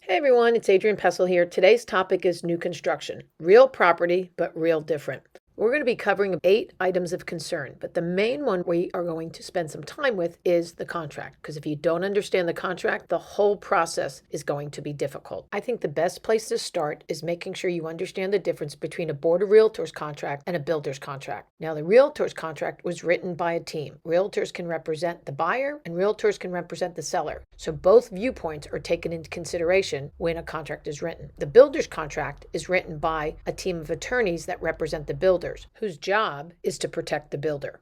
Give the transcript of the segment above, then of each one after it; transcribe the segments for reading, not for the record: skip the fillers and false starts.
Hey everyone, it's Adriene Pessel here. Today's topic is new construction. Real property, but real different. We're going to be covering 8 items of concern, but the main one we are going to spend some time with is the contract, because if you don't understand the contract, the whole process is going to be difficult. I think the best place to start is making sure you understand the difference between a board of realtors contract and a builder's contract. Now, the realtor's contract was written by a team. Realtors can represent the buyer and realtors can represent the seller. So both viewpoints are taken into consideration when a contract is written. The builder's contract is written by a team of attorneys that represent the builder, whose job is to protect the builder.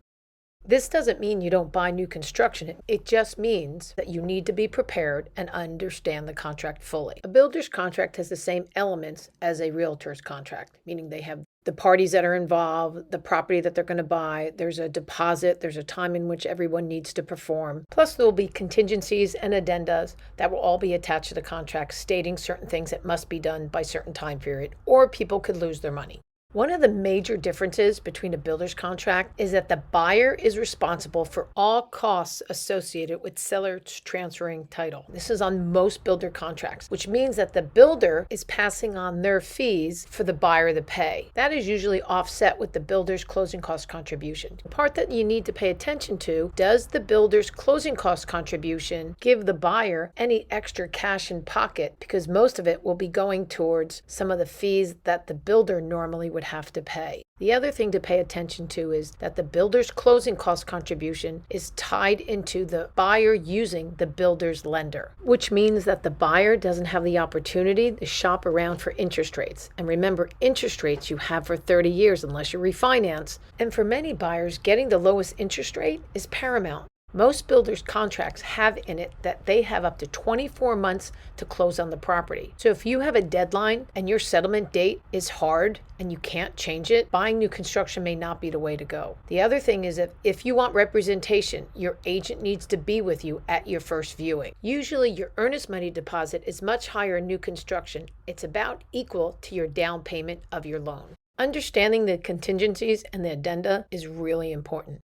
This doesn't mean you don't buy new construction. It just means that you need to be prepared and understand the contract fully. A builder's contract has the same elements as a realtor's contract, meaning they have the parties that are involved, the property that they're going to buy, there's a deposit, there's a time in which everyone needs to perform. Plus, there will be contingencies and addendas that will all be attached to the contract stating certain things that must be done by certain time period, or people could lose their money. One of the major differences between a builder's contract is that the buyer is responsible for all costs associated with sellers transferring title. This is on most builder contracts, which means that the builder is passing on their fees for the buyer to pay. That is usually offset with the builder's closing cost contribution. The part that you need to pay attention to, does the builder's closing cost contribution give the buyer any extra cash in pocket? Because most of it will be going towards some of the fees that the builder normally would have to pay. The other thing to pay attention to is that the builder's closing cost contribution is tied into the buyer using the builder's lender, which means that the buyer doesn't have the opportunity to shop around for interest rates. And remember, interest rates you have for 30 years unless you refinance. And for many buyers, getting the lowest interest rate is paramount. Most builders' contracts have in it that they have up to 24 months to close on the property. So if you have a deadline and your settlement date is hard and you can't change it, buying new construction may not be the way to go. The other thing is that if you want representation, your agent needs to be with you at your first viewing. Usually your earnest money deposit is much higher in new construction. It's about equal to your down payment of your loan. Understanding the contingencies and the addenda is really important.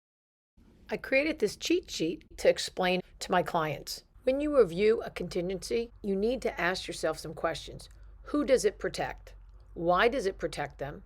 I created this cheat sheet to explain to my clients. When you review a contingency, you need to ask yourself some questions. Who does it protect? Why does it protect them?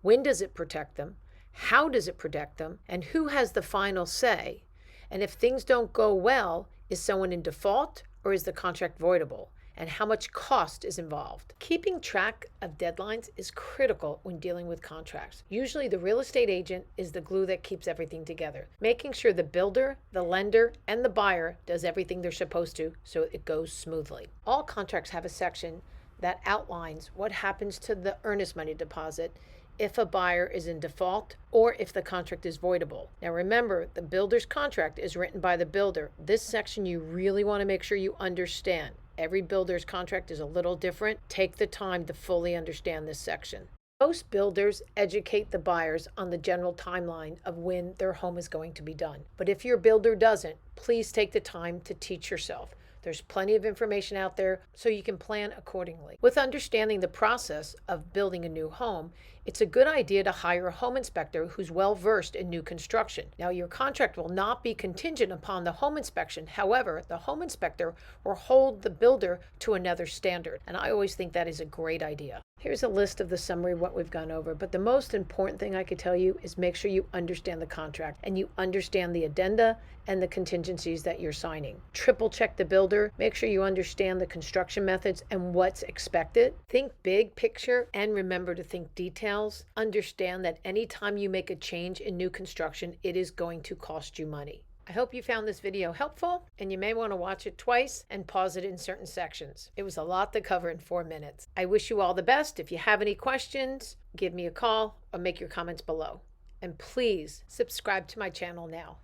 When does it protect them? How does it protect them? And who has the final say? And if things don't go well, is someone in default or is the contract voidable? And how much cost is involved? Keeping track of deadlines is critical when dealing with contracts. Usually the real estate agent is the glue that keeps everything together, making sure the builder, the lender, and the buyer does everything they're supposed to so it goes smoothly. All contracts have a section that outlines what happens to the earnest money deposit if a buyer is in default or if the contract is voidable. Now remember, the builder's contract is written by the builder. This section you really want to make sure you understand. Every builder's contract is a little different. Take the time to fully understand this section. Most builders educate the buyers on the general timeline of when their home is going to be done. But if your builder doesn't, please take the time to teach yourself. There's plenty of information out there so you can plan accordingly. With understanding the process of building a new home, it's a good idea to hire a home inspector who's well versed in new construction. Now, your contract will not be contingent upon the home inspection. However, the home inspector will hold the builder to another standard. And I always think that is a great idea. Here's a list of the summary of what we've gone over, but the most important thing I could tell you is make sure you understand the contract and you understand the addenda and the contingencies that you're signing. Triple check the builder, make sure you understand the construction methods and what's expected. Think big picture and remember to think details. Understand that anytime you make a change in new construction, it is going to cost you money. I hope you found this video helpful, and you may want to watch it twice and pause it in certain sections. It was a lot to cover in 4 minutes. I wish you all the best. If you have any questions, give me a call or make your comments below. And please subscribe to my channel now.